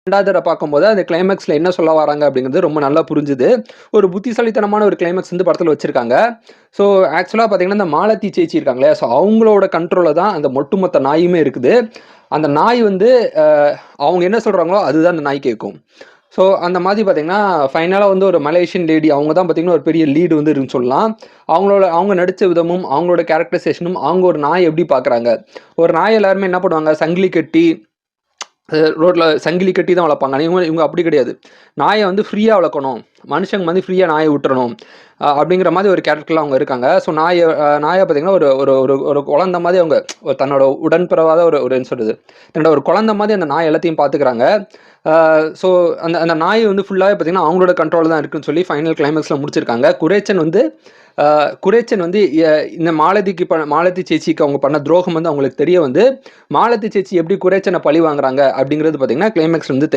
2வது தடவ பார்க்கும்போது அந்த கிளைமாக்ஸ்ல என்ன சொல்ல வராங்க அப்படிங்கிறது ரொம்ப நல்லா புரிஞ்சுது. ஒரு புத்திசாலித்தனமான ஒரு கிளைமாக்ஸ் வந்து படத்துல வச்சிருக்காங்க. ஸோ ஆக்சுவலா பார்த்தீங்கன்னா, இந்த மாலதி சேச்சி இருக்காங்க இல்லையா? ஸோ அவங்களோட கண்ட்ரோல்ல தான் அந்த ஒட்டுமொத்த நாயுமே இருக்குது. அந்த நாய் வந்து அ அவங்க என்ன சொல்றாங்களோ அதுதான் அந்த நாய் கேட்கும். ஸோ அந்த மாதிரி பார்த்தீங்கன்னா, ஃபைனலா வந்து ஒரு மலேசியன் லேடி அவங்க தான் பார்த்தீங்கன்னா, ஒரு பெரிய லீடு வந்து இருக்குன்னு சொல்லலாம். அவங்க நடிச்ச விதமும், அவங்களோட கேரக்டரைசேஷனும், அவங்க ஒரு நாய் எப்படி பார்க்குறாங்க. ஒரு நாய் எல்லாருமே என்ன பண்ணுவாங்க, சங்கிலி கட்டி ரோட்ல சங்கிலி கட்டி தான் வளர்ப்பாங்க. ஆனா இவங்க அப்படி கிடையாது. நாய வந்து ஃப்ரீயா வளர்க்கணும். மனுஷங்க வந்து ஃப்ரீயா நாய விட்டுறணும். அப்படிங்கிற மாதிரி ஒரு கேரக்டர்ல அவங்க இருக்காங்க. ஸோ நாய பார்த்தீங்கன்னா, ஒரு ஒரு ஒரு ஒரு குழந்தை மாதிரி அவங்க தன்னோட உடன்பிறவாத ஒரு ஒரு என்ன சொல்றது? தன்னோட ஒரு குழந்தை மாதிரி அந்த நாய் எல்லாத்தையும் பார்த்துக்கிறாங்க. ஸோ அந்த அந்த நாய் வந்து ஃபுல்லாவே பார்த்தீங்கன்னா, அவங்களோட கண்ட்ரோல்ல தான் இருக்குன்னு சொல்லி ஃபைனல் கிளைமாக்ஸ்ல முடிச்சிருக்காங்க. குரேச்சன் வந்து இந்த மாலதி சேச்சிக்கு அவங்க பண்ண துரோகம் வந்து அவங்களுக்கு தெரிய வந்து, மாலதி சேச்சி எப்படி குரேச்சன பழி வாங்குறாங்க அப்படிங்கிறது பார்த்தீங்கன்னா, கிளைமாக்ஸ்ல வந்து